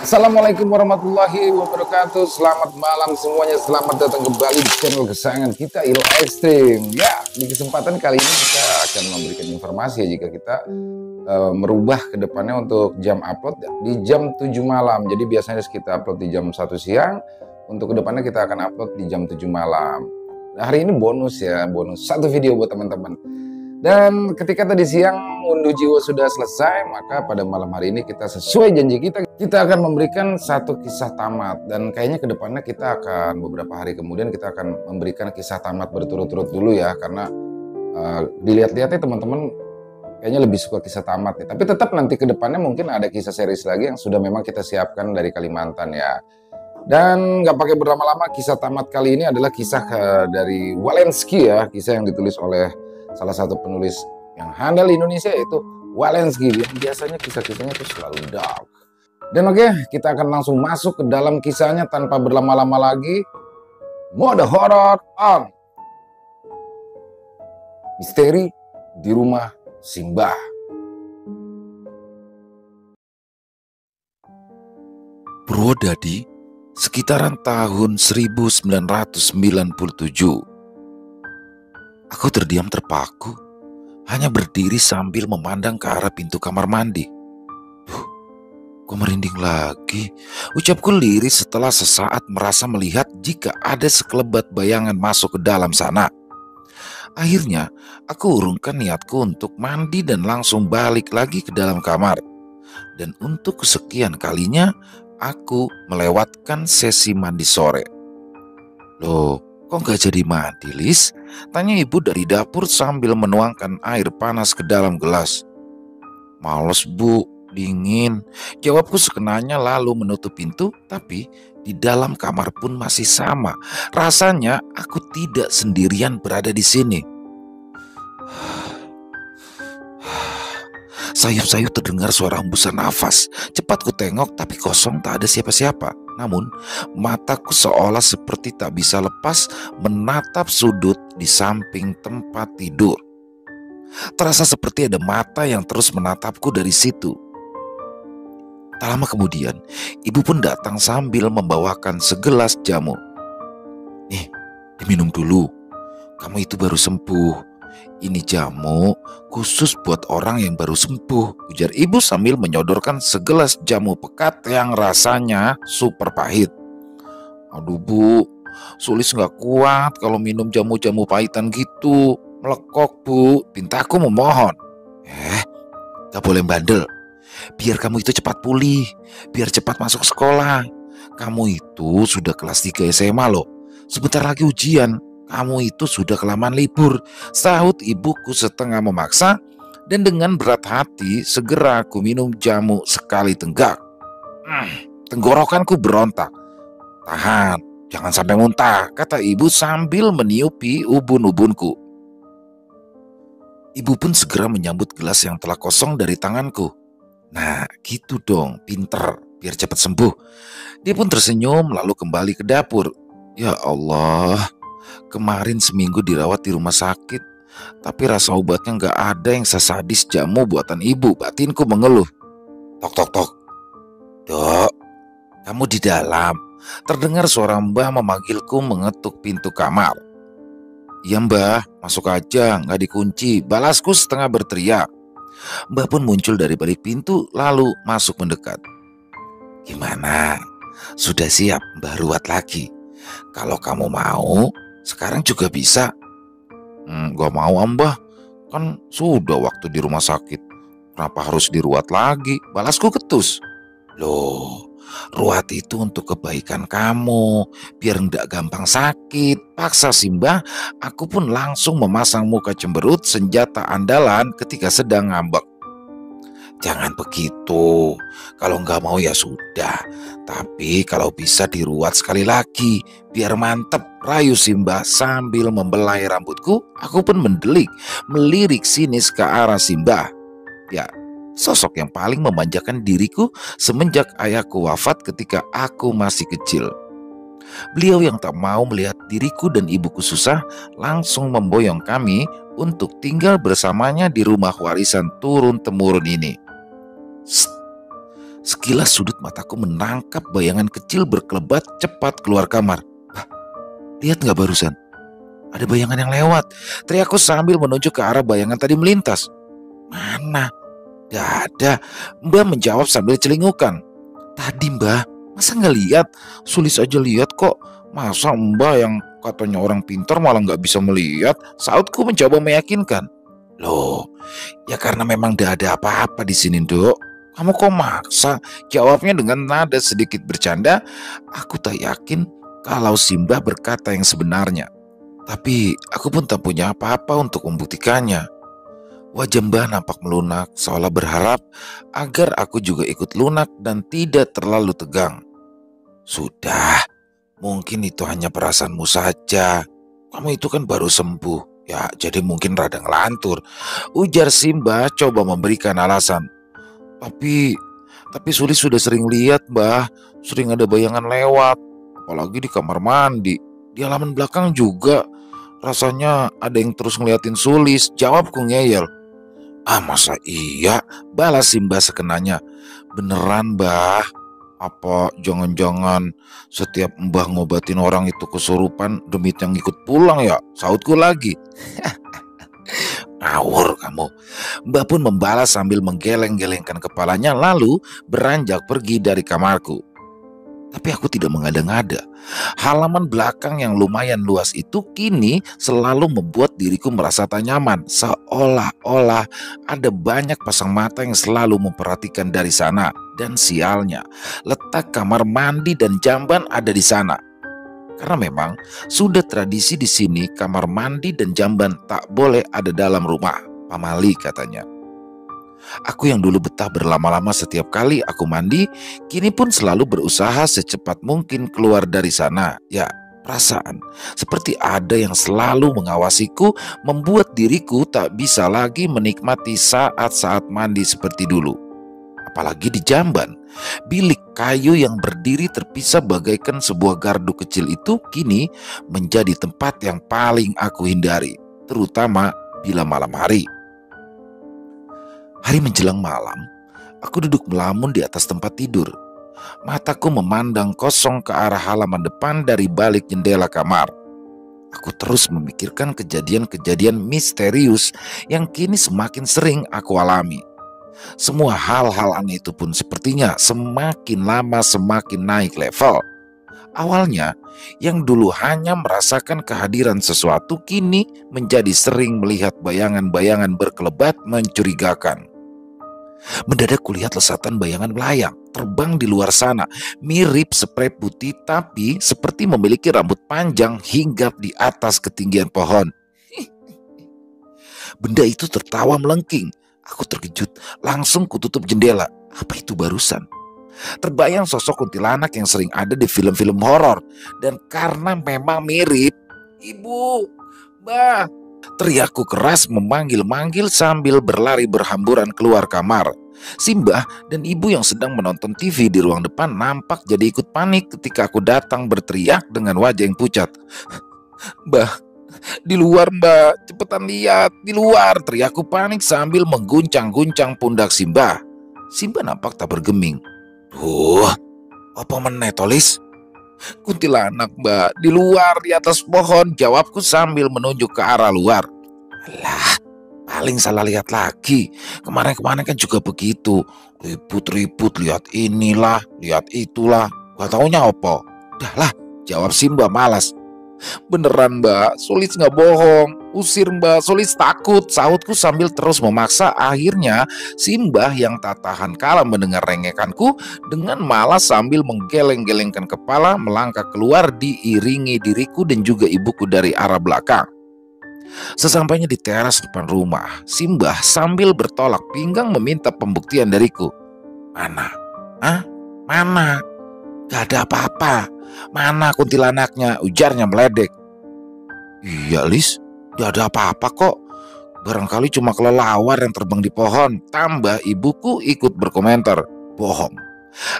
Assalamualaikum warahmatullahi wabarakatuh. Selamat malam semuanya. Selamat datang kembali di channel kesayangan kita, Ilo Ekstrim. Ya, di kesempatan kali ini kita akan memberikan informasi ya, jika kita merubah ke depannya untuk jam upload di jam 7 malam. Jadi biasanya kita upload di jam 1 siang. Untuk kedepannya kita akan upload di jam 7 malam. Nah, hari ini bonus ya, bonus satu video buat teman-teman. Dan ketika tadi siang unduh jiwa sudah selesai, maka pada malam hari ini kita sesuai janji kita akan memberikan satu kisah tamat. Dan kayaknya kedepannya kita akan beberapa hari kemudian kita akan memberikan kisah tamat berturut-turut dulu ya, karena dilihat-lihatnya teman-teman kayaknya lebih suka kisah tamat nih. Tapi tetap nanti kedepannya mungkin ada kisah series lagi yang sudah memang kita siapkan dari Kalimantan ya. Dan nggak pakai berlama-lama, kisah tamat kali ini adalah kisah dari Walensky ya, kisah yang ditulis oleh salah satu penulis yang handal Indonesia, yaitu Walensky. Biasanya kisah-kisahnya itu selalu dark. Dan oke, kita akan langsung masuk ke dalam kisahnya tanpa berlama-lama lagi. Mode horor on. Misteri di rumah Simbah. Purwodadi, sekitaran tahun 1997. Aku terdiam terpaku, hanya berdiri sambil memandang ke arah pintu kamar mandi. Kok merinding lagi? Ucapku lirih setelah sesaat merasa melihat jika ada sekelebat bayangan masuk ke dalam sana. Akhirnya, aku urungkan niatku untuk mandi dan langsung balik lagi ke dalam kamar. Dan untuk kesekian kalinya, aku melewatkan sesi mandi sore. Loh, kok gak jadi mandi, Lis? Tanya ibu dari dapur sambil menuangkan air panas ke dalam gelas. Males, Bu, dingin. Jawabku sekenanya lalu menutup pintu, tapi di dalam kamar pun masih sama. Rasanya aku tidak sendirian berada di sini. Sayup-sayup terdengar suara hembusan nafas. Cepat ku tengok, tapi kosong, tak ada siapa-siapa. Namun, mataku seolah seperti tak bisa lepas menatap sudut di samping tempat tidur. Terasa seperti ada mata yang terus menatapku dari situ. Tak lama kemudian, ibu pun datang sambil membawakan segelas jamu. Nih, diminum dulu. Kamu itu baru sembuh. Ini jamu khusus buat orang yang baru sembuh, ujar ibu sambil menyodorkan segelas jamu pekat yang rasanya super pahit. Aduh, Bu, Sulis gak kuat kalau minum jamu-jamu pahitan gitu. Melekok, Bu, pintaku memohon. Gak boleh bandel. Biar kamu itu cepat pulih, biar cepat masuk sekolah. Kamu itu sudah kelas 3 SMA loh. Sebentar lagi ujian. Kamu itu sudah kelamaan libur, sahut ibuku setengah memaksa, dan dengan berat hati segera aku minum jamu sekali tenggak. Tenggorokanku berontak. Tahan, jangan sampai muntah, kata ibu sambil meniupi ubun-ubunku. Ibu pun segera menyambut gelas yang telah kosong dari tanganku. Nah, gitu dong, pinter, biar cepat sembuh. Dia pun tersenyum lalu kembali ke dapur. Ya Allah, kemarin seminggu dirawat di rumah sakit, tapi rasa obatnya gak ada yang sesadis jamu buatan ibu, batinku mengeluh. Tok tok tok. Dok, kamu di dalam. Terdengar suara Mbah memanggilku mengetuk pintu kamar. Iya Mbah, masuk aja, gak dikunci, balasku setengah berteriak. Mbah pun muncul dari balik pintu lalu masuk mendekat. Gimana? Sudah siap Mbah ruat lagi? Kalau kamu mau, sekarang juga bisa. Gak mau Mbah, kan sudah waktu di rumah sakit. Kenapa harus diruat lagi? Balasku ketus. Loh, ruat itu untuk kebaikan kamu, biar nggak gampang sakit. Paksa Simbah, aku pun langsung memasang muka cemberut, senjata andalan ketika sedang ngambek. Jangan begitu, kalau nggak mau ya sudah. Tapi kalau bisa diruat sekali lagi, biar mantep, rayu Simbah sambil membelai rambutku. Aku pun mendelik, melirik sinis ke arah Simbah. Ya, sosok yang paling memanjakan diriku semenjak ayahku wafat ketika aku masih kecil. Beliau yang tak mau melihat diriku dan ibuku susah langsung memboyong kami untuk tinggal bersamanya di rumah warisan turun-temurun ini. Sekilas sudut mataku menangkap bayangan kecil berkelebat cepat keluar kamar. Bah, lihat nggak barusan? Ada bayangan yang lewat. Teriakku sambil menunjuk ke arah bayangan tadi melintas. Mana? Gak ada. Mbak menjawab sambil celingukan. Tadi Mbak, masa nggak lihat? Sulis aja lihat kok. Masa Mbak yang katanya orang pintar malah nggak bisa melihat? Sautku mencoba meyakinkan. Loh, ya karena memang gak ada apa-apa di sini, Dok. Kamu kok maksa? Jawabnya dengan nada sedikit bercanda. Aku tak yakin kalau Simbah berkata yang sebenarnya. Tapi aku pun tak punya apa-apa untuk membuktikannya. Wajah Mbah nampak melunak, seolah berharap agar aku juga ikut lunak dan tidak terlalu tegang. Sudah, mungkin itu hanya perasaanmu saja. Kamu itu kan baru sembuh. Ya, jadi mungkin rada ngelantur. Ujar Simbah coba memberikan alasan. Tapi Sulis sudah sering lihat, Mbah. Sering ada bayangan lewat. Apalagi di kamar mandi. Di halaman belakang juga. Rasanya ada yang terus ngeliatin Sulis. Jawabku ngeyel. Ah, masa iya? Balas Simbah sekenanya. Beneran, Mbah? Apa jangan-jangan setiap Mbah ngobatin orang itu kesurupan demi yang ikut pulang ya? Sautku lagi. Ngawur kamu. Mbah pun membalas sambil menggeleng-gelengkan kepalanya lalu beranjak pergi dari kamarku. Tapi aku tidak mengada-ngada. Halaman belakang yang lumayan luas itu kini selalu membuat diriku merasa tak nyaman. Seolah-olah ada banyak pasang mata yang selalu memperhatikan dari sana. Dan sialnya, letak kamar mandi dan jamban ada di sana. Karena memang sudah tradisi di sini kamar mandi dan jamban tak boleh ada dalam rumah. Pamali katanya. Aku yang dulu betah berlama-lama setiap kali aku mandi, kini pun selalu berusaha secepat mungkin keluar dari sana. Ya, perasaan seperti ada yang selalu mengawasiku membuat diriku tak bisa lagi menikmati saat-saat mandi seperti dulu. Apalagi di jamban, bilik kayu yang berdiri terpisah bagaikan sebuah gardu kecil itu kini menjadi tempat yang paling aku hindari, terutama bila malam hari. Hari menjelang malam, aku duduk melamun di atas tempat tidur. Mataku memandang kosong ke arah halaman depan dari balik jendela kamar. Aku terus memikirkan kejadian-kejadian misterius yang kini semakin sering aku alami. Semua hal-hal aneh itu pun sepertinya semakin lama semakin naik level. Awalnya, yang dulu hanya merasakan kehadiran sesuatu kini menjadi sering melihat bayangan-bayangan berkelebat mencurigakan. Mendadak kulihat lesatan bayangan melayang, terbang di luar sana, mirip sprei putih tapi seperti memiliki rambut panjang hingga di atas ketinggian pohon. Benda itu tertawa melengking. Aku terkejut, langsung kututup jendela. Apa itu barusan? Terbayang sosok kuntilanak yang sering ada di film-film horor. Dan karena memang mirip, Ibu, Mbah, teriakku keras memanggil-manggil sambil berlari berhamburan keluar kamar. Simbah dan ibu yang sedang menonton TV di ruang depan nampak jadi ikut panik ketika aku datang berteriak dengan wajah yang pucat. Mbah, di luar Mbak, cepetan lihat, di luar, teriakku panik sambil mengguncang-guncang pundak Simbah. Simbah nampak tak bergeming. Apa meneh Tolis? Kuntilanak Mbak, di luar, di atas pohon, jawabku sambil menunjuk ke arah luar. Alah, paling salah lihat lagi. Kemarin-kemarin kan juga begitu. Ribut-ribut, lihat inilah, lihat itulah. Gak taunya apa. Udahlah, jawab Simbah malas. Beneran Mbak, Sulis gak bohong. Usir Mbak, Sulis takut, sahutku sambil terus memaksa. Akhirnya Simbah yang tak tahan kala mendengar rengekanku dengan malas sambil menggeleng-gelengkan kepala melangkah keluar diiringi diriku dan juga ibuku dari arah belakang. Sesampainya di teras depan rumah, Simbah sambil bertolak pinggang meminta pembuktian dariku. Mana? Hah? Mana? Gak ada apa-apa. Mana kuntilanaknya? Ujarnya meledek. Iya Lis, gak ada apa-apa kok. Barangkali cuma kelelawar yang terbang di pohon. Tambah ibuku ikut berkomentar. Bohong.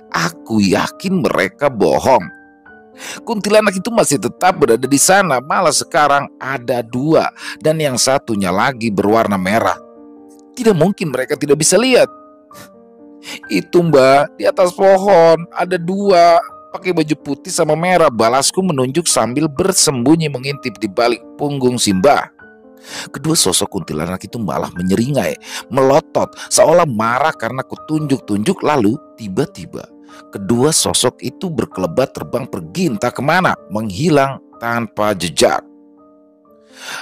Aku yakin mereka bohong. Kuntilanak itu masih tetap berada di sana. Malah sekarang ada 2 dan yang satunya lagi berwarna merah. Tidak mungkin mereka tidak bisa lihat. Itu Mbak, di atas pohon ada dua, pakai baju putih sama merah, balasku menunjuk sambil bersembunyi mengintip di balik punggung Simba. Kedua sosok kuntilanak itu malah menyeringai, melotot, seolah marah karena kutunjuk-tunjuk. Lalu tiba-tiba kedua sosok itu berkelebat terbang pergi entah kemana, menghilang tanpa jejak.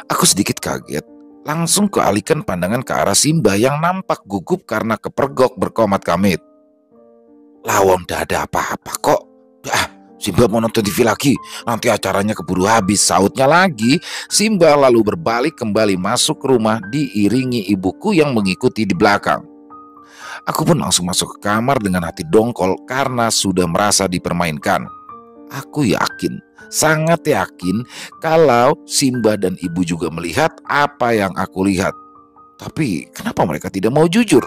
Aku sedikit kaget, langsung kealihkan pandangan ke arah Simba yang nampak gugup karena kepergok berkomat kamit. Lawang dah ada apa-apa kok. Simba mau nonton TV lagi, nanti acaranya keburu habis, sautnya lagi. Simba lalu berbalik kembali masuk ke rumah diiringi ibuku yang mengikuti di belakang. Aku pun langsung masuk ke kamar dengan hati dongkol karena sudah merasa dipermainkan. Aku yakin, sangat yakin kalau Simba dan ibu juga melihat apa yang aku lihat. Tapi kenapa mereka tidak mau jujur?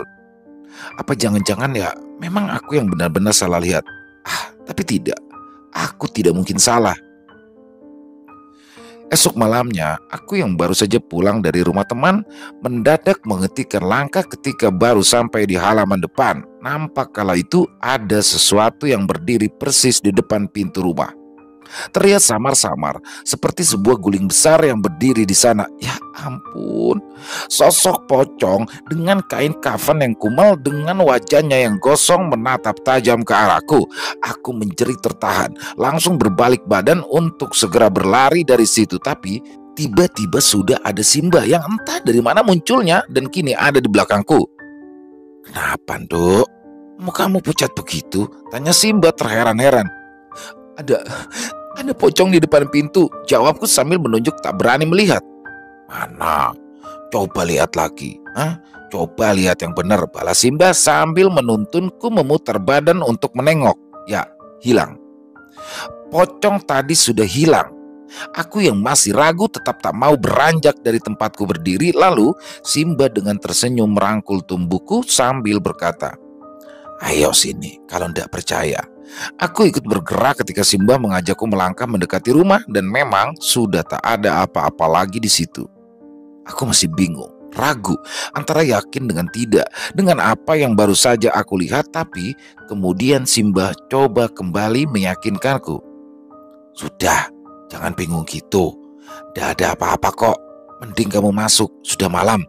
Apa jangan-jangan ya memang aku yang benar-benar salah lihat? Tapi tidak. Aku tidak mungkin salah. Esok malamnya, aku yang baru saja pulang dari rumah teman mendadak menghentikan langkah ketika baru sampai di halaman depan. Nampak kala itu ada sesuatu yang berdiri persis di depan pintu rumah. Terlihat samar-samar seperti sebuah guling besar yang berdiri di sana. Ya ampun, sosok pocong dengan kain kafan yang kumal dengan wajahnya yang gosong menatap tajam ke arahku. Aku menjerit tertahan, langsung berbalik badan untuk segera berlari dari situ. Tapi tiba-tiba sudah ada Simba yang entah dari mana munculnya dan kini ada di belakangku. Kenapa, Dok? Mukamu pucat begitu? Tanya Simba terheran-heran. Ada pocong di depan pintu, jawabku sambil menunjuk tak berani melihat. Mana? Coba lihat lagi. Coba lihat yang benar, balas Simba sambil menuntunku memutar badan untuk menengok. Ya, hilang. Pocong tadi sudah hilang. Aku yang masih ragu tetap tak mau beranjak dari tempatku berdiri. Lalu Simba dengan tersenyum merangkul tubuhku sambil berkata, ayo sini kalau tidak percaya. Aku ikut bergerak ketika Simba mengajakku melangkah mendekati rumah dan memang sudah tak ada apa-apa lagi di situ. Aku masih bingung, ragu antara yakin dengan tidak dengan apa yang baru saja aku lihat. Tapi kemudian Simba coba kembali meyakinkanku. Sudah, jangan bingung gitu. Tidak ada apa-apa kok. Mending kamu masuk, sudah malam,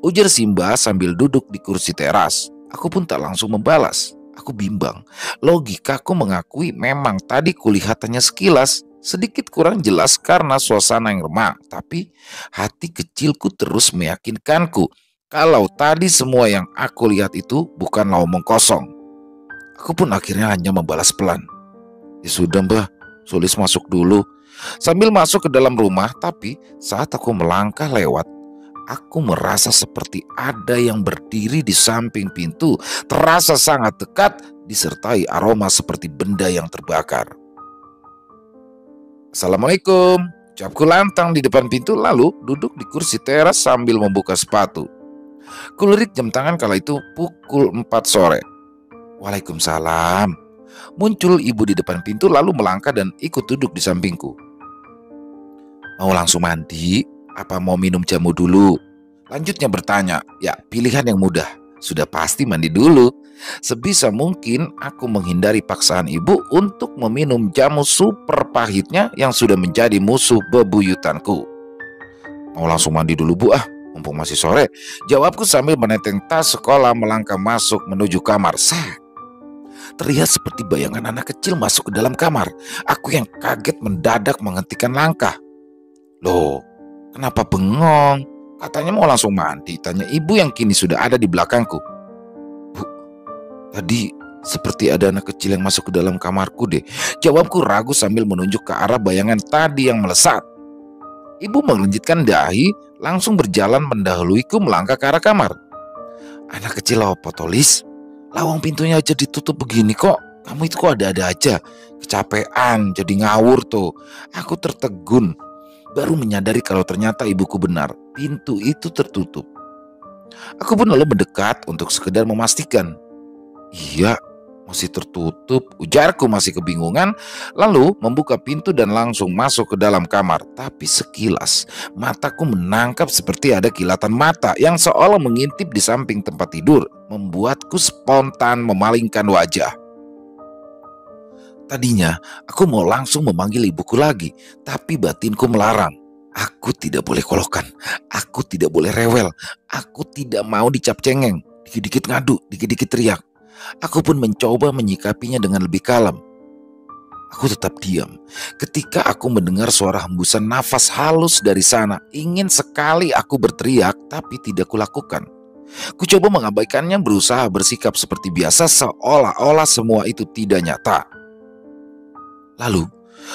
ujar Simba sambil duduk di kursi teras. Aku pun tak langsung membalas. Aku bimbang. Logikaku mengakui memang tadi kulihatannya sekilas sedikit kurang jelas karena suasana yang remang. Tapi hati kecilku terus meyakinkanku kalau tadi semua yang aku lihat itu bukanlah omong kosong. Aku pun akhirnya hanya membalas pelan. Ya sudah Mbah, Sulis masuk dulu. Sambil masuk ke dalam rumah, tapi saat aku melangkah lewat, aku merasa seperti ada yang berdiri di samping pintu, terasa sangat dekat, disertai aroma seperti benda yang terbakar. Assalamualaikum, ucapku lantang di depan pintu lalu duduk di kursi teras sambil membuka sepatu. Kulirik jam tangan kala itu pukul 4 sore. Waalaikumsalam. Muncul ibu di depan pintu lalu melangkah dan ikut duduk di sampingku. Mau langsung mandi? Apa mau minum jamu dulu? Lanjutnya bertanya. Ya, pilihan yang mudah. Sudah pasti mandi dulu. Sebisa mungkin aku menghindari paksaan ibu untuk meminum jamu super pahitnya yang sudah menjadi musuh bebuyutanku. Mau langsung mandi dulu Bu mumpung masih sore, jawabku sambil menenteng tas sekolah melangkah masuk menuju kamar. Terlihat seperti bayangan anak kecil masuk ke dalam kamar. Aku yang kaget mendadak menghentikan langkah. Loh, kenapa bengong? Katanya mau langsung mandi, tanya ibu yang kini sudah ada di belakangku. Bu, tadi seperti ada anak kecil yang masuk ke dalam kamarku deh, jawabku ragu sambil menunjuk ke arah bayangan tadi yang melesat. Ibu mengelunjitkan dahi, langsung berjalan mendahuluiku melangkah ke arah kamar. Anak kecil apa Tolis? Lawang pintunya aja ditutup begini kok. Kamu itu kok ada-ada aja. Kecapean, jadi ngawur tuh. Aku tertegun. Baru menyadari kalau ternyata ibuku benar, pintu itu tertutup. Aku pun lalu mendekat untuk sekedar memastikan. Iya, masih tertutup, ujarku masih kebingungan. Lalu membuka pintu dan langsung masuk ke dalam kamar. Tapi sekilas mataku menangkap seperti ada kilatan mata yang seolah mengintip di samping tempat tidur. membuatku spontan memalingkan wajah. Tadinya aku mau langsung memanggil ibuku lagi, tapi batinku melarang. Aku tidak boleh kolokan, aku tidak boleh rewel, aku tidak mau dicap cengeng, dikit-dikit ngadu, dikit-dikit teriak. Aku pun mencoba menyikapinya dengan lebih kalem. Aku tetap diam ketika aku mendengar suara hembusan nafas halus dari sana. Ingin sekali aku berteriak, tapi tidak kulakukan. Ku coba mengabaikannya, berusaha bersikap seperti biasa seolah-olah semua itu tidak nyata. Lalu,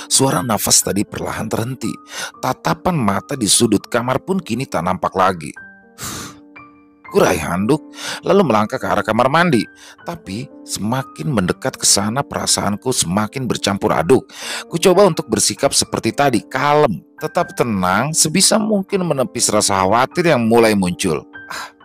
suara nafas tadi perlahan terhenti. Tatapan mata di sudut kamar pun kini tak nampak lagi. Ku raih handuk, lalu melangkah ke arah kamar mandi. Tapi semakin mendekat ke sana, perasaanku semakin bercampur aduk. Ku coba untuk bersikap seperti tadi, kalem, tetap tenang, sebisa mungkin menepis rasa khawatir yang mulai muncul.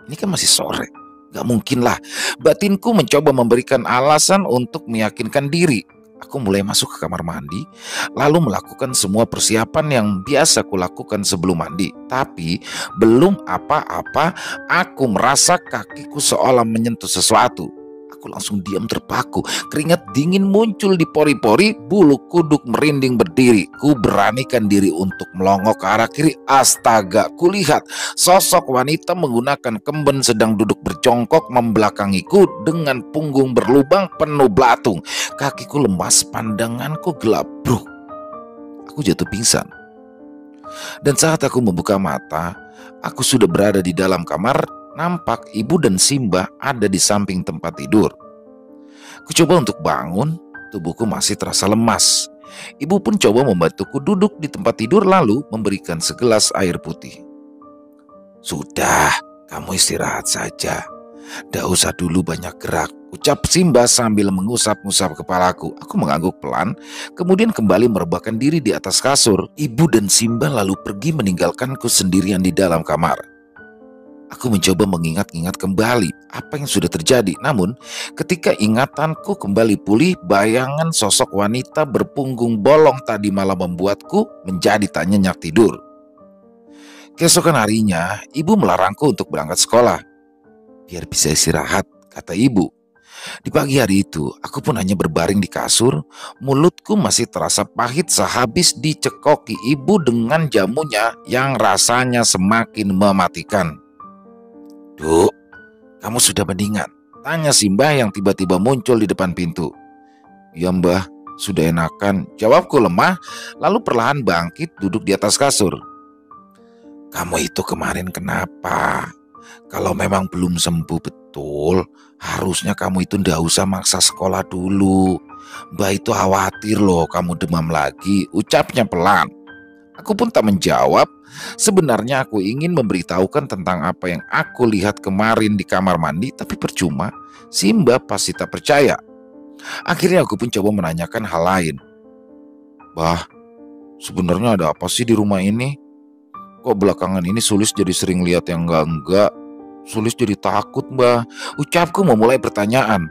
Ini kan masih sore, gak mungkin lah. Batinku mencoba memberikan alasan untuk meyakinkan diri. Aku mulai masuk ke kamar mandi, lalu melakukan semua persiapan yang biasa kulakukan sebelum mandi. Tapi belum apa-apa, aku merasa kakiku seolah menyentuh sesuatu. Aku langsung diam terpaku, keringat dingin muncul di pori-pori, bulu kuduk merinding berdiri. Ku beranikan diri untuk melongok ke arah kiri. Astaga, kulihat sosok wanita menggunakan kemben sedang duduk berjongkok membelakangiku dengan punggung berlubang penuh belatung. Kakiku lemas, pandanganku gelap. Bruk, aku jatuh pingsan. Dan saat aku membuka mata, aku sudah berada di dalam kamar. Nampak ibu dan Simba ada di samping tempat tidur. Ku coba untuk bangun, tubuhku masih terasa lemas. Ibu pun coba membantuku duduk di tempat tidur lalu memberikan segelas air putih. "Sudah, kamu istirahat saja. Nggak usah dulu banyak gerak," ucap Simba sambil mengusap-ngusap kepalaku. Aku mengangguk pelan, kemudian kembali merebahkan diri di atas kasur. Ibu dan Simba lalu pergi meninggalkanku sendirian di dalam kamar. Aku mencoba mengingat-ingat kembali apa yang sudah terjadi. Namun ketika ingatanku kembali pulih, bayangan sosok wanita berpunggung bolong tadi malah membuatku menjadi tak nyenyak tidur. Keesokan harinya, ibu melarangku untuk berangkat sekolah. Biar bisa istirahat, kata ibu. Di pagi hari itu, aku pun hanya berbaring di kasur. Mulutku masih terasa pahit sehabis dicekoki ibu dengan jamunya yang rasanya semakin mematikan. "Duk, kamu sudah mendingan?" tanya Simba yang tiba-tiba muncul di depan pintu. "Ya mbah, sudah enakan," jawabku lemah, lalu perlahan bangkit duduk di atas kasur. "Kamu itu kemarin kenapa? Kalau memang belum sembuh betul, harusnya kamu itu ndak usah maksa sekolah dulu. Mbah itu khawatir loh kamu demam lagi," ucapnya pelan. Aku pun tak menjawab. Sebenarnya aku ingin memberitahukan tentang apa yang aku lihat kemarin di kamar mandi, tapi percuma. Simba pasti tak percaya. Akhirnya aku pun coba menanyakan hal lain. "Bah, sebenarnya ada apa sih di rumah ini? Kok belakangan ini Sulis jadi sering lihat yang enggak-enggak? Sulis jadi takut, Mbah," ucapku memulai pertanyaan.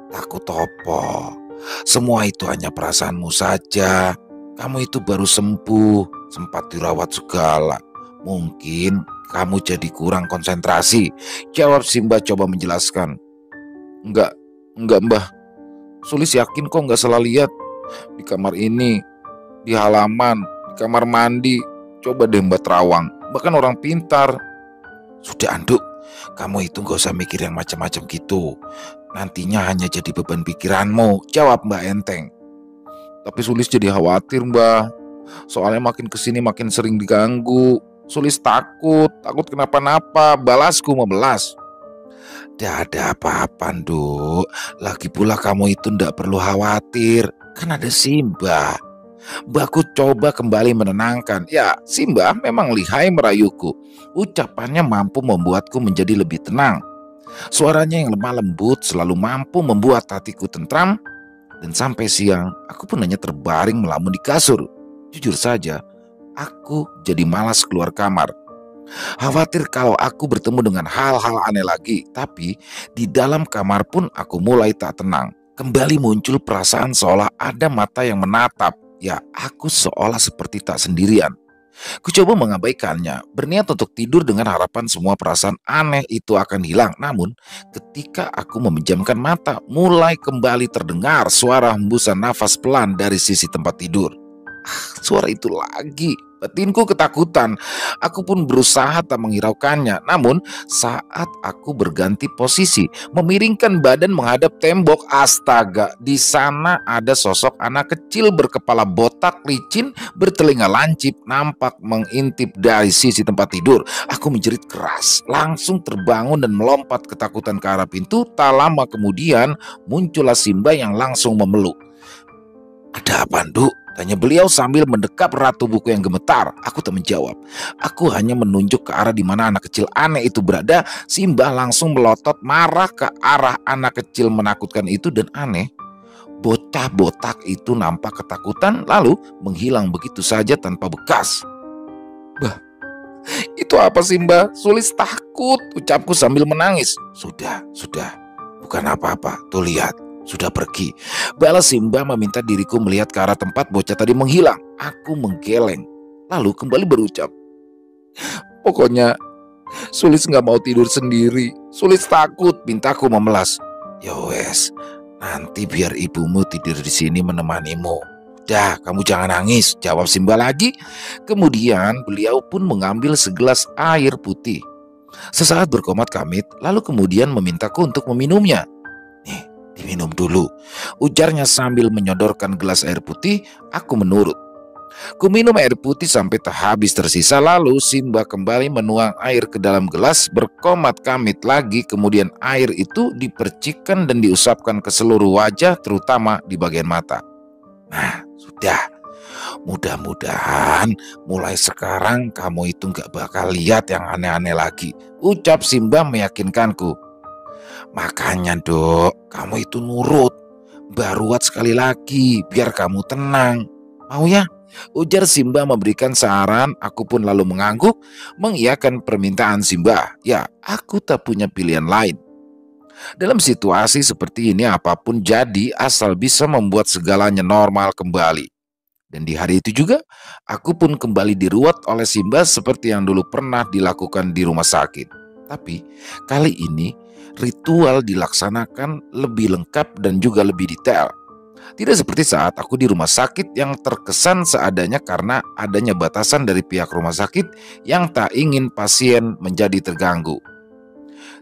"Takut apa? Semua itu hanya perasaanmu saja. Kamu itu baru sembuh, sempat dirawat segala. Mungkin kamu jadi kurang konsentrasi," jawab Simba coba menjelaskan. Enggak mbah. Sulis yakin kok nggak salah lihat. Di kamar ini, di halaman, di kamar mandi. Coba deh Mbak terawang, bahkan orang pintar." "Sudah Anduk, kamu itu nggak usah mikir yang macam-macam gitu. Nantinya hanya jadi beban pikiranmu," jawab Mbak enteng. "Tapi Sulis jadi khawatir Mbah. Soalnya makin kesini makin sering diganggu. Sulis takut kenapa-napa," balasku memelas. "Tidak ada apa-apa Nduk. Lagi pula kamu itu ndak perlu khawatir. Kan ada Simba." Mbakku coba kembali menenangkan. Ya, Simba memang lihai merayuku. Ucapannya mampu membuatku menjadi lebih tenang. Suaranya yang lemah lembut selalu mampu membuat hatiku tentram. Dan sampai siang, aku pun hanya terbaring melamun di kasur. Jujur saja, aku jadi malas keluar kamar. Khawatir kalau aku bertemu dengan hal-hal aneh lagi. Tapi di dalam kamar pun aku mulai tak tenang. Kembali muncul perasaan seolah ada mata yang menatap. Ya, aku seolah seperti tak sendirian. Ku coba mengabaikannya, berniat untuk tidur dengan harapan semua perasaan aneh itu akan hilang. Namun, ketika aku memejamkan mata, mulai kembali terdengar suara hembusan nafas pelan dari sisi tempat tidur. Suara itu lagi. Batinku ketakutan. Aku pun berusaha tak menghiraukannya. Namun saat aku berganti posisi, memiringkan badan menghadap tembok, astaga, di sana ada sosok anak kecil berkepala botak licin, bertelinga lancip, nampak mengintip dari sisi tempat tidur. Aku menjerit keras, langsung terbangun dan melompat ketakutan ke arah pintu. Tak lama kemudian muncullah Simba yang langsung memeluk. "Ada apa, Nduk?" tanya beliau sambil mendekap erat tubuhku yang gemetar. Aku tak menjawab. Aku hanya menunjuk ke arah di mana anak kecil aneh itu berada. Simba langsung melotot marah ke arah anak kecil menakutkan itu dan aneh. Bocah botak itu nampak ketakutan lalu menghilang begitu saja tanpa bekas. "Bah, itu apa, Simba? Sulis takut," ucapku sambil menangis. Sudah, bukan apa-apa, tuh lihat. Sudah pergi," balas Simba meminta diriku melihat ke arah tempat bocah tadi menghilang. Aku menggeleng, lalu kembali berucap, "Pokoknya Sulis nggak mau tidur sendiri. Sulis takut," pintaku memelas. "Ya wes, nanti biar ibumu tidur di sini menemanimu. Dah, kamu jangan nangis," jawab Simba lagi. Kemudian beliau pun mengambil segelas air putih. Sesaat berkomat kamit, lalu kemudian memintaku untuk meminumnya. "Nih, diminum dulu," ujarnya sambil menyodorkan gelas air putih. Aku menurut. Ku minum air putih sampai tak habis tersisa, lalu Simba kembali menuang air ke dalam gelas, berkomat kamit lagi, kemudian air itu dipercikkan dan diusapkan ke seluruh wajah, terutama di bagian mata. "Nah, sudah. Mudah-mudahan mulai sekarang kamu itu gak bakal lihat yang aneh-aneh lagi," ucap Simba meyakinkanku. "Makanya, Dok, kamu itu nurut. Baruat sekali lagi biar kamu tenang. Mau ya?" ujar Simba memberikan saran. Aku pun lalu mengangguk, mengiyakan permintaan Simba. Ya, aku tak punya pilihan lain. Dalam situasi seperti ini apapun jadi asal bisa membuat segalanya normal kembali. Dan di hari itu juga aku pun kembali diruat oleh Simba seperti yang dulu pernah dilakukan di rumah sakit. Tapi kali ini ritual dilaksanakan lebih lengkap dan juga lebih detail. Tidak seperti saat aku di rumah sakit yang terkesan seadanya karena adanya batasan dari pihak rumah sakit yang tak ingin pasien menjadi terganggu.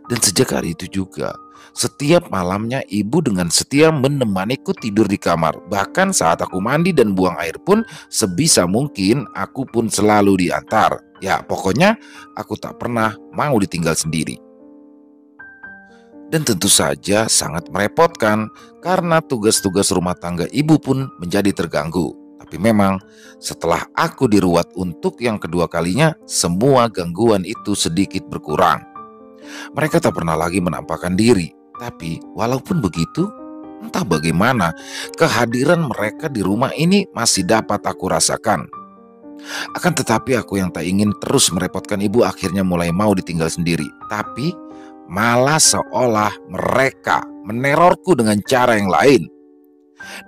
Dan sejak hari itu juga, setiap malamnya ibu dengan setia menemaniku tidur di kamar. Bahkan saat aku mandi dan buang air pun sebisa mungkin aku pun selalu diantar. Ya, pokoknya aku tak pernah mau ditinggal sendiri. Dan tentu saja sangat merepotkan karena tugas-tugas rumah tangga ibu pun menjadi terganggu. Tapi memang setelah aku diruat untuk yang kedua kalinya, semua gangguan itu sedikit berkurang. Mereka tak pernah lagi menampakkan diri. Tapi walaupun begitu, entah bagaimana kehadiran mereka di rumah ini masih dapat aku rasakan. Akan tetapi aku yang tak ingin terus merepotkan ibu akhirnya mulai mau ditinggal sendiri. Tapi malah seolah mereka menerorku dengan cara yang lain.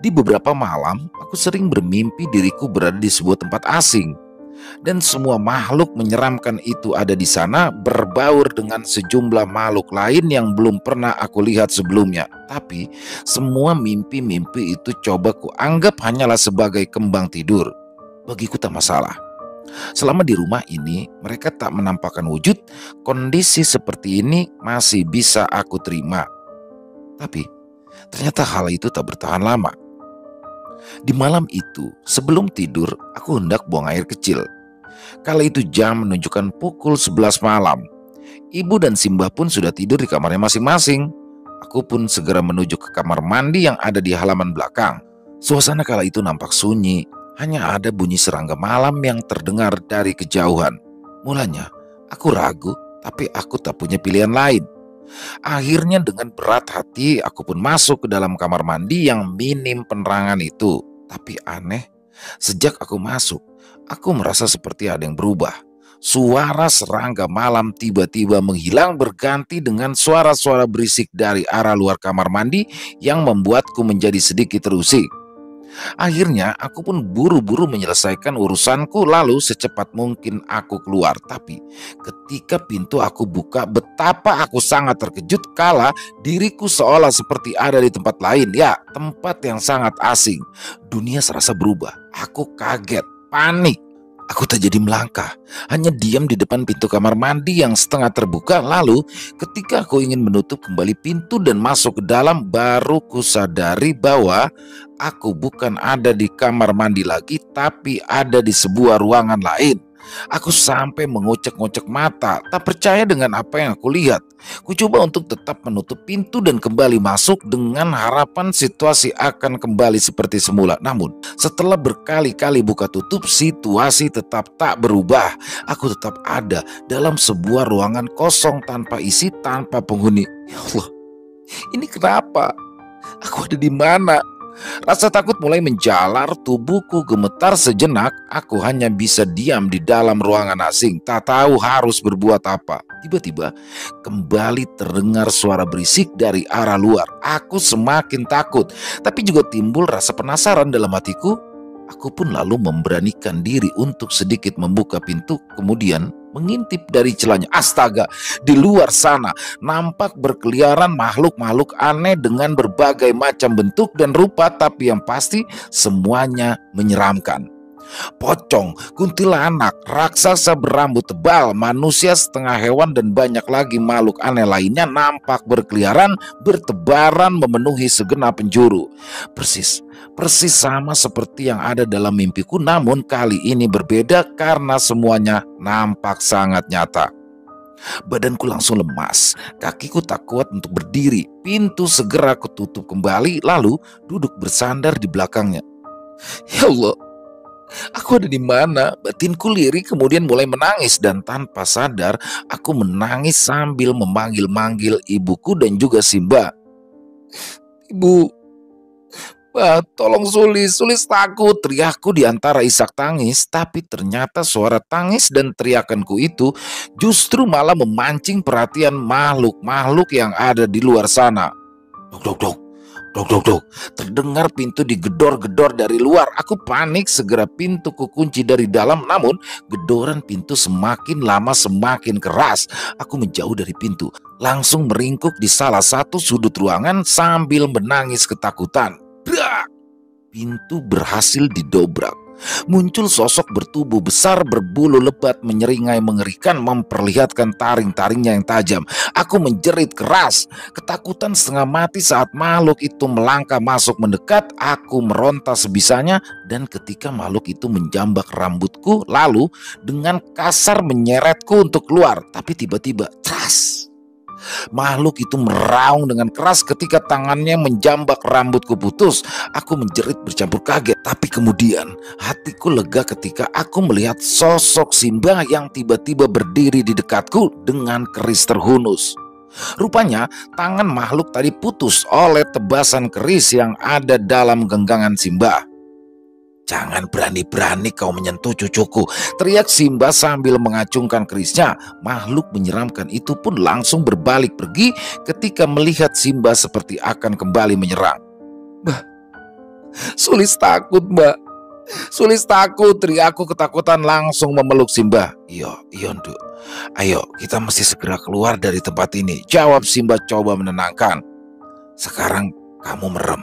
Di beberapa malam, aku sering bermimpi diriku berada di sebuah tempat asing. Dan semua makhluk menyeramkan itu ada di sana, berbaur dengan sejumlah makhluk lain yang belum pernah aku lihat sebelumnya. Tapi semua mimpi-mimpi itu coba ku anggap hanyalah sebagai kembang tidur. Bagiku tak masalah. Selama di rumah ini mereka tak menampakkan wujud, kondisi seperti ini masih bisa aku terima. Tapi ternyata hal itu tak bertahan lama. Di malam itu sebelum tidur aku hendak buang air kecil. Kala itu jam menunjukkan pukul 11 malam. Ibu dan Simba pun sudah tidur di kamarnya masing-masing. Aku pun segera menuju ke kamar mandi yang ada di halaman belakang. Suasana kala itu nampak sunyi. Hanya ada bunyi serangga malam yang terdengar dari kejauhan. Mulanya aku ragu, tapi aku tak punya pilihan lain. Akhirnya dengan berat hati aku pun masuk ke dalam kamar mandi yang minim penerangan itu. Tapi aneh, sejak aku masuk, aku merasa seperti ada yang berubah. Suara serangga malam tiba-tiba menghilang berganti dengan suara-suara berisik dari arah luar kamar mandi yang membuatku menjadi sedikit terusik. Akhirnya aku pun buru-buru menyelesaikan urusanku lalu secepat mungkin aku keluar. Tapi ketika pintu aku buka, betapa aku sangat terkejut kala diriku seolah seperti ada di tempat lain. Ya, tempat yang sangat asing. Dunia serasa berubah. Aku kaget, panik. Aku tak jadi melangkah, hanya diam di depan pintu kamar mandi yang setengah terbuka. Lalu ketika aku ingin menutup kembali pintu dan masuk ke dalam, baru kusadari bahwa aku bukan ada di kamar mandi lagi, tapi ada di sebuah ruangan lain. Aku sampai mengocek-ngocek mata, tak percaya dengan apa yang aku lihat. Ku coba untuk tetap menutup pintu dan kembali masuk dengan harapan situasi akan kembali seperti semula. Namun, setelah berkali-kali buka tutup, situasi tetap tak berubah. Aku tetap ada dalam sebuah ruangan kosong tanpa isi, tanpa penghuni. Ya Allah, ini kenapa? Aku ada di mana? Rasa takut mulai menjalar, tubuhku gemetar sejenak. Aku hanya bisa diam di dalam ruangan asing, tak tahu harus berbuat apa. Tiba-tiba kembali terdengar suara berisik dari arah luar. Aku semakin takut, tapi juga timbul rasa penasaran dalam hatiku. Aku pun lalu memberanikan diri untuk sedikit membuka pintu, kemudian mengintip dari celahnya. Astaga, di luar sana nampak berkeliaran makhluk-makhluk aneh dengan berbagai macam bentuk dan rupa, tapi yang pasti semuanya menyeramkan. Pocong, kuntilanak, raksasa berambut tebal, manusia setengah hewan, dan banyak lagi makhluk aneh lainnya nampak berkeliaran, bertebaran memenuhi segenap penjuru. Persis sama seperti yang ada dalam mimpiku, namun kali ini berbeda karena semuanya nampak sangat nyata. Badanku langsung lemas, kakiku tak kuat untuk berdiri. Pintu segera kututup kembali, lalu duduk bersandar di belakangnya. Ya Allah, aku ada di mana? Batinku lirik kemudian mulai menangis, dan tanpa sadar aku menangis sambil memanggil-manggil ibuku dan juga Simba. Ibu, tolong Sulis takut, teriakku di antara isak tangis. Tapi ternyata suara tangis dan teriakanku itu justru malah memancing perhatian makhluk-makhluk yang ada di luar sana. Dok, dok, dok. Terdengar pintu digedor-gedor dari luar. Aku panik, segera pintu kukunci dari dalam. Namun gedoran pintu semakin lama semakin keras. Aku menjauh dari pintu, langsung meringkuk di salah satu sudut ruangan sambil menangis ketakutan. Brak! Pintu berhasil didobrak. Muncul sosok bertubuh besar berbulu lebat menyeringai mengerikan, memperlihatkan taring-taringnya yang tajam. Aku menjerit keras, ketakutan setengah mati saat makhluk itu melangkah masuk mendekat. Aku meronta sebisanya, dan ketika makhluk itu menjambak rambutku lalu dengan kasar menyeretku untuk keluar. Tapi tiba-tiba tras, makhluk itu meraung dengan keras ketika tangannya menjambak rambutku putus. Aku menjerit bercampur kaget, tapi kemudian hatiku lega ketika aku melihat sosok Simba yang tiba-tiba berdiri di dekatku dengan keris terhunus. Rupanya tangan makhluk tadi putus oleh tebasan keris yang ada dalam genggaman Simba. Jangan berani-berani kau menyentuh cucuku, teriak Simba sambil mengacungkan kerisnya. Makhluk menyeramkan itu pun langsung berbalik pergi ketika melihat Simba seperti akan kembali menyerang. Mbak, Sulis takut, Mbak. Sulis takut, teriakku ketakutan langsung memeluk Simba. Iyo, Nduk. Ayo, kita mesti segera keluar dari tempat ini, jawab Simba coba menenangkan. Sekarang kamu merem.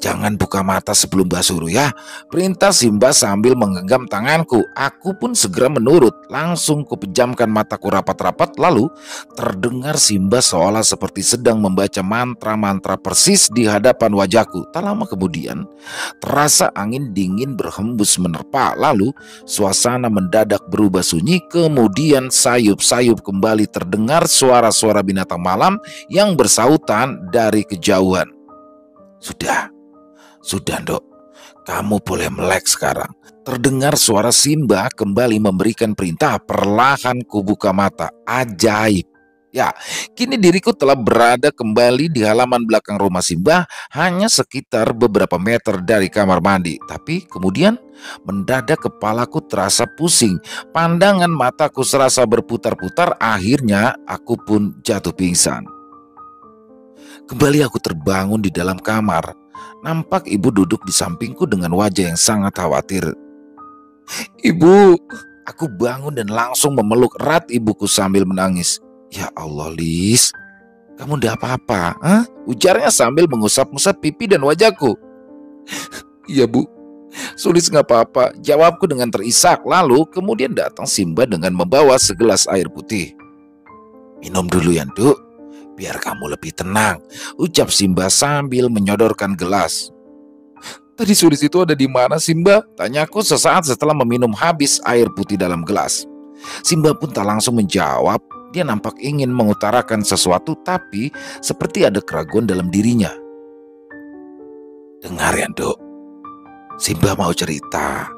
Jangan buka mata sebelum Basuru ya, perintah Simba sambil menggenggam tanganku. Aku pun segera menurut, langsung kupejamkan mataku rapat-rapat. Lalu terdengar Simba seolah seperti sedang membaca mantra-mantra persis di hadapan wajahku. Tak lama kemudian terasa angin dingin berhembus menerpa, lalu suasana mendadak berubah sunyi. Kemudian sayup-sayup kembali terdengar suara-suara binatang malam yang bersautan dari kejauhan. Sudah, Nduk. Kamu boleh melek sekarang. Terdengar suara Simba kembali memberikan perintah. Perlahan ku buka mata. Ajaib. Ya, kini diriku telah berada kembali di halaman belakang rumah Simba, hanya sekitar beberapa meter dari kamar mandi. Tapi kemudian mendadak kepalaku terasa pusing. Pandangan mataku serasa berputar-putar. Akhirnya aku pun jatuh pingsan. Kembali aku terbangun di dalam kamar. Nampak ibu duduk di sampingku dengan wajah yang sangat khawatir. "Ibu!" Aku bangun dan langsung memeluk erat ibuku sambil menangis. "Ya Allah, Lis, kamu ndak apa-apa?" Ujarnya sambil mengusap-ngusap pipi dan wajahku. "Iya, Bu, Sulis nggak apa-apa," jawabku dengan terisak. Lalu kemudian datang Simba dengan membawa segelas air putih. "Minum dulu ya, Nduk, biar kamu lebih tenang," ucap Simba sambil menyodorkan gelas. "Tadi Sulis itu ada di mana, Simba?" tanyaku sesaat setelah meminum habis air putih dalam gelas. Simba pun tak langsung menjawab. Dia nampak ingin mengutarakan sesuatu, tapi seperti ada keraguan dalam dirinya. "Dengar ya, Nduk, Simba mau cerita.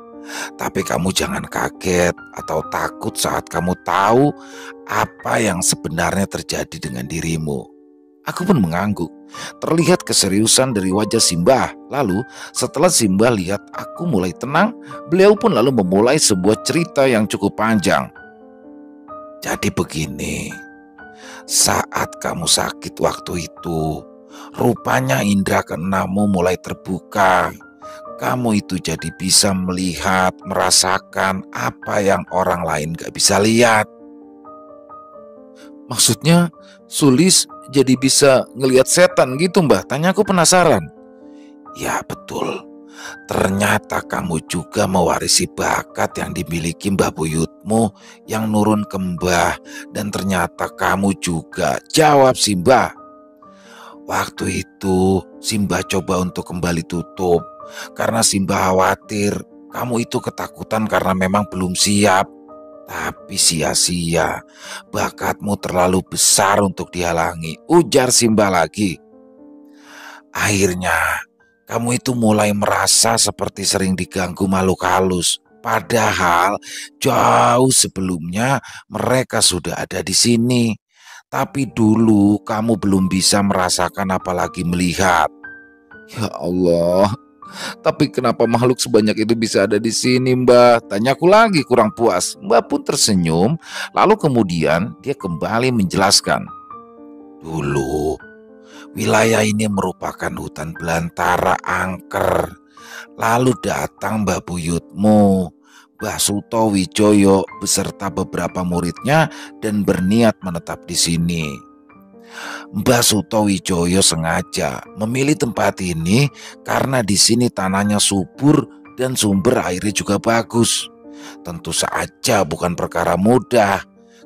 Tapi kamu jangan kaget atau takut saat kamu tahu apa yang sebenarnya terjadi dengan dirimu." Aku pun mengangguk. Terlihat keseriusan dari wajah Simba. Lalu setelah Simba lihat aku mulai tenang, beliau pun lalu memulai sebuah cerita yang cukup panjang. "Jadi begini, saat kamu sakit waktu itu, rupanya indera keenammu mulai terbuka. Kamu itu jadi bisa melihat, merasakan apa yang orang lain gak bisa lihat." "Maksudnya Sulis jadi bisa ngelihat setan gitu, Mbah?" tanyaku penasaran. "Ya betul, ternyata kamu juga mewarisi bakat yang dimiliki Mbah Buyutmu yang nurun ke Mbah. Dan ternyata kamu juga," jawab Simba. "Waktu itu Simba coba untuk kembali tutup karena Simba khawatir kamu itu ketakutan karena memang belum siap. Tapi sia-sia, bakatmu terlalu besar untuk dihalangi," ujar Simba lagi. "Akhirnya kamu itu mulai merasa seperti sering diganggu makhluk halus. Padahal jauh sebelumnya mereka sudah ada di sini. Tapi dulu kamu belum bisa merasakan apalagi melihat." "Ya Allah, tapi kenapa makhluk sebanyak itu bisa ada di sini, Mbah?" tanyaku lagi kurang puas. Mbah pun tersenyum, lalu kemudian dia kembali menjelaskan. "Dulu, wilayah ini merupakan hutan belantara angker. Lalu datang Mbah Buyutmu, Mbah Suto Wijoyo beserta beberapa muridnya dan berniat menetap di sini. Mbah Suto Wijoyo sengaja memilih tempat ini karena di sini tanahnya subur dan sumber airnya juga bagus. Tentu saja bukan perkara mudah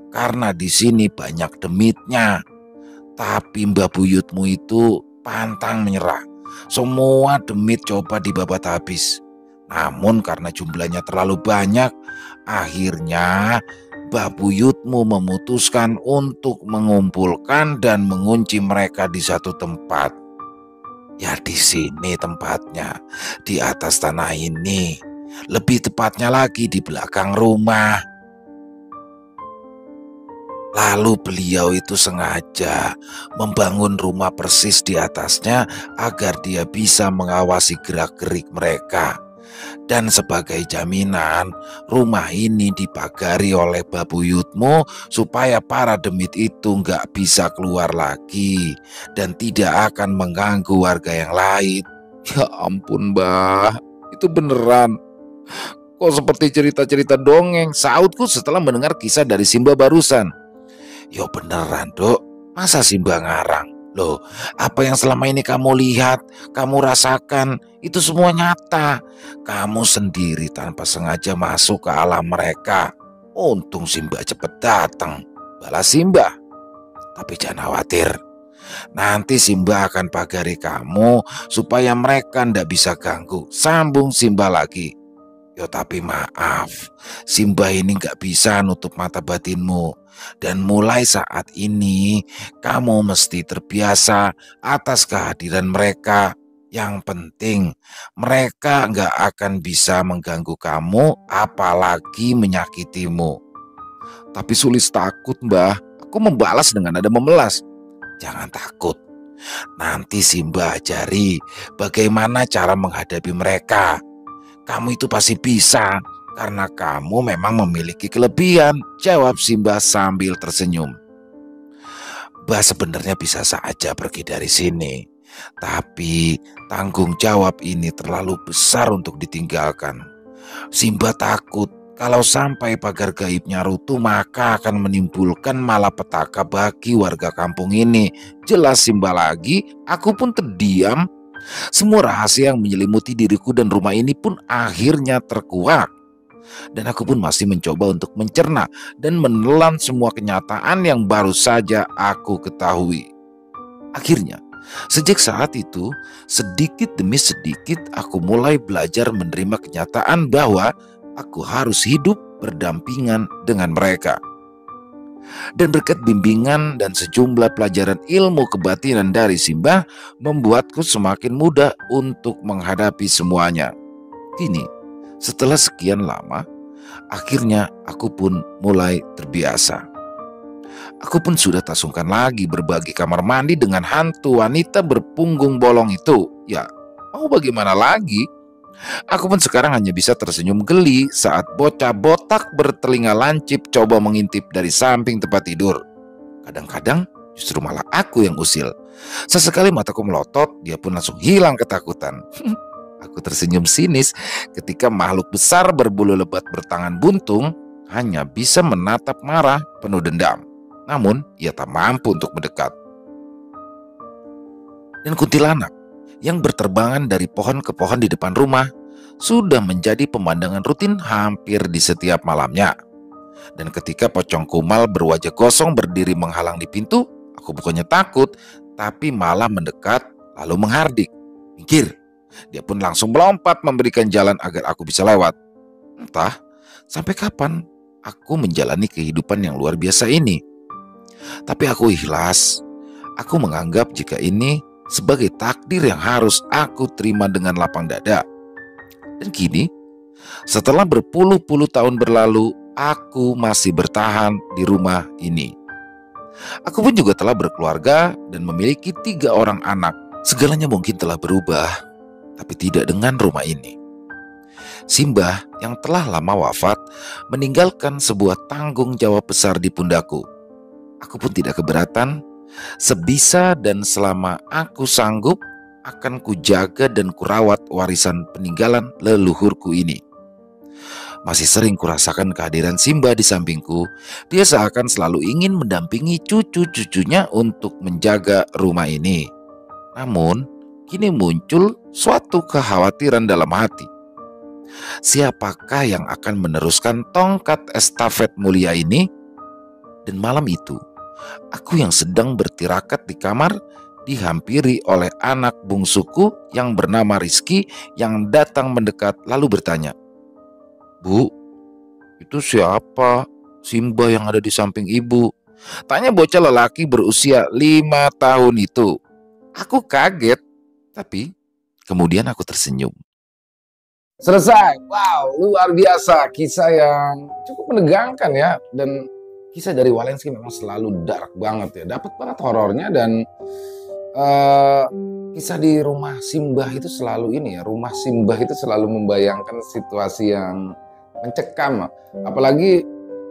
karena di sini banyak demitnya. Tapi Mbah Buyutmu itu pantang menyerah. Semua demit coba dibabat habis. Namun karena jumlahnya terlalu banyak, akhirnya Mbah Buyutmu memutuskan untuk mengumpulkan dan mengunci mereka di satu tempat. Ya di sini tempatnya, di atas tanah ini. Lebih tepatnya lagi di belakang rumah. Lalu beliau itu sengaja membangun rumah persis di atasnya agar dia bisa mengawasi gerak-gerik mereka. Dan sebagai jaminan, rumah ini dipagari oleh Mbah Buyutmu supaya para demit itu nggak bisa keluar lagi dan tidak akan mengganggu warga yang lain." "Ya ampun, Mbah, itu beneran? Kok seperti cerita-cerita dongeng?" sautku setelah mendengar kisah dari Simba barusan. "Yo beneran, Dok. Masa Simba ngarang? Loh, apa yang selama ini kamu lihat, kamu rasakan, itu semua nyata. Kamu sendiri tanpa sengaja masuk ke alam mereka. Untung Simba cepet datang," balas Simba. "Tapi jangan khawatir. Nanti Simba akan pagari kamu supaya mereka ndak bisa ganggu," sambung Simba lagi. "Yo tapi maaf, Simba ini nggak bisa nutup mata batinmu. Dan mulai saat ini kamu mesti terbiasa atas kehadiran mereka. Yang penting mereka nggak akan bisa mengganggu kamu apalagi menyakitimu." "Tapi Sulis takut, Mbah," aku membalas dengan nada memelas. "Jangan takut. Nanti Simba ajari bagaimana cara menghadapi mereka. Kamu itu pasti bisa karena kamu memang memiliki kelebihan," jawab Simba sambil tersenyum. "Mbah sebenarnya bisa saja pergi dari sini. Tapi tanggung jawab ini terlalu besar untuk ditinggalkan. Simba takut kalau sampai pagar gaibnya runtuh maka akan menimbulkan malapetaka bagi warga kampung ini. Jelas Simba lagi, aku pun terdiam. Semua rahasia yang menyelimuti diriku dan rumah ini pun akhirnya terkuak. Dan aku pun masih mencoba untuk mencerna dan menelan semua kenyataan yang baru saja aku ketahui. Akhirnya, sejak saat itu, sedikit demi sedikit aku mulai belajar menerima kenyataan bahwa aku harus hidup berdampingan dengan mereka. Dan berkat bimbingan dan sejumlah pelajaran ilmu kebatinan dari Simba membuatku semakin mudah untuk menghadapi semuanya. Kini, setelah sekian lama, akhirnya aku pun mulai terbiasa. Aku pun sudah tak sungkan lagi berbagi kamar mandi dengan hantu wanita berpunggung bolong itu. Ya, mau bagaimana lagi? Aku pun sekarang hanya bisa tersenyum geli saat bocah botak bertelinga lancip coba mengintip dari samping tempat tidur. Kadang-kadang justru malah aku yang usil. Sesekali mataku melotot, dia pun langsung hilang ketakutan. Aku tersenyum sinis ketika makhluk besar berbulu lebat bertangan buntung hanya bisa menatap marah penuh dendam. Namun ia tak mampu untuk mendekat. Dan kuntilanak yang berterbangan dari pohon ke pohon di depan rumah sudah menjadi pemandangan rutin hampir di setiap malamnya. Dan ketika pocong kumal berwajah gosong berdiri menghalang di pintu, aku bukannya takut, tapi malah mendekat lalu menghardik. Minggir. Dia pun langsung melompat memberikan jalan agar aku bisa lewat. Entah sampai kapan aku menjalani kehidupan yang luar biasa ini. Tapi aku ikhlas. Aku menganggap jika ini sebagai takdir yang harus aku terima dengan lapang dada. Dan kini, setelah berpuluh-puluh tahun berlalu, aku masih bertahan di rumah ini. Aku pun juga telah berkeluarga dan memiliki 3 orang anak. Segalanya mungkin telah berubah, tapi tidak dengan rumah ini. Simba yang telah lama wafat meninggalkan sebuah tanggung jawab besar di pundakku. Aku pun tidak keberatan. Sebisa dan selama aku sanggup akan kujaga dan kurawat warisan peninggalan leluhurku ini. Masih sering kurasakan kehadiran Simba di sampingku. Dia seakan selalu ingin mendampingi cucu-cucunya untuk menjaga rumah ini. Namun, kini muncul suatu kekhawatiran dalam hati. Siapakah yang akan meneruskan tongkat estafet mulia ini? Dan malam itu, aku yang sedang bertirakat di kamar dihampiri oleh anak bungsuku yang bernama Rizky yang datang mendekat lalu bertanya, "Bu, itu siapa Simba yang ada di samping ibu?" Tanya bocah lelaki berusia 5 tahun itu. Aku kaget, tapi kemudian aku tersenyum. Selesai. Wow, luar biasa. Kisah yang cukup menegangkan ya. Dan kisah dari Walensky memang selalu dark banget ya. Dapat banget horornya dan kisah di rumah Simbah itu selalu ini ya. Rumah Simbah itu selalu membayangkan situasi yang mencekam. Apalagi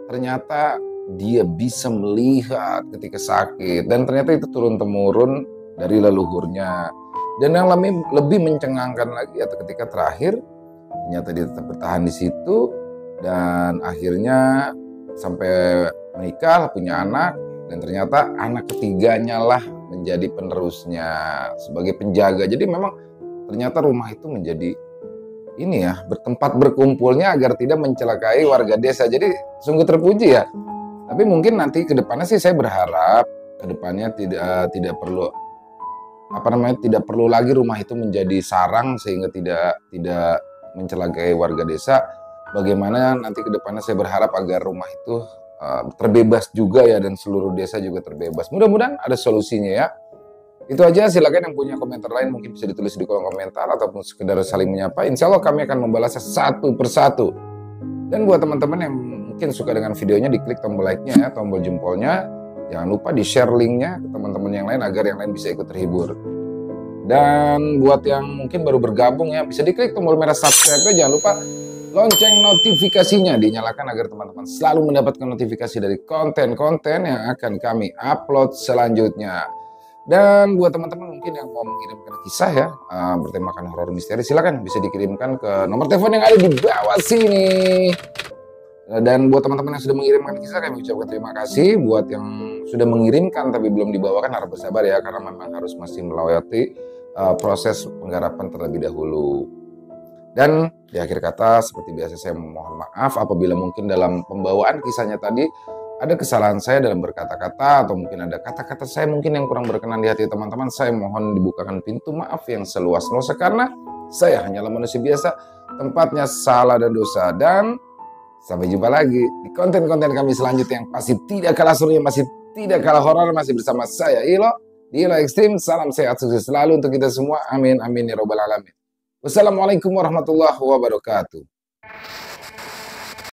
ternyata dia bisa melihat ketika sakit. Dan ternyata itu turun-temurun dari leluhurnya. Dan yang lebih mencengangkan lagi atau ketika terakhir ternyata dia tetap bertahan di situ dan akhirnya sampai menikah, punya anak, dan ternyata anak ketiganya lah menjadi penerusnya sebagai penjaga. Jadi memang ternyata rumah itu menjadi ini ya, bertempat berkumpulnya agar tidak mencelakai warga desa. Jadi sungguh terpuji ya. Tapi mungkin nanti ke depannya sih saya berharap ke depannya tidak perlu tidak perlu lagi rumah itu menjadi sarang sehingga tidak mencelakai warga desa. Bagaimana nanti ke depannya saya berharap agar rumah itu terbebas juga ya dan seluruh desa juga terbebas. Mudah-mudahan ada solusinya ya. Itu aja, silakan yang punya komentar lain mungkin bisa ditulis di kolom komentar ataupun sekedar saling menyapa. Insya Allah kami akan membalasnya satu persatu. Dan buat teman-teman yang mungkin suka dengan videonya, diklik tombol like-nya ya, tombol jempolnya. Jangan lupa di-share linknya ke teman-teman yang lain agar yang lain bisa ikut terhibur. Dan buat yang mungkin baru bergabung ya, bisa diklik tombol merah subscribe-nya. Jangan lupa lonceng notifikasinya dinyalakan agar teman-teman selalu mendapatkan notifikasi dari konten-konten yang akan kami upload selanjutnya. Dan buat teman-teman mungkin yang mau mengirimkan kisah ya bertemakan horor misteri, silakan bisa dikirimkan ke nomor telepon yang ada di bawah sini. Dan buat teman-teman yang sudah mengirimkan kisah, kami ucapkan terima kasih. Buat yang sudah mengirimkan tapi belum dibawakan, harap bersabar ya, karena memang harus masih melewati proses penggarapan terlebih dahulu. Dan di akhir kata, seperti biasa saya mohon maaf apabila mungkin dalam pembawaan kisahnya tadi ada kesalahan saya dalam berkata-kata, atau mungkin ada kata-kata saya mungkin yang kurang berkenan di hati teman-teman. Saya mohon dibukakan pintu maaf yang seluas-luasnya, karena saya hanyalah manusia biasa, tempatnya salah dan dosa. Dan sampai jumpa lagi di konten-konten kami selanjutnya yang pasti tidak kalah serunya, masih tidak kalah horor, masih bersama saya Ilo di Ilo Ekstrim. Salam sehat, sukses selalu untuk kita semua. Amin, amin ya robbal alamin. Wassalamualaikum warahmatullahi wabarakatuh.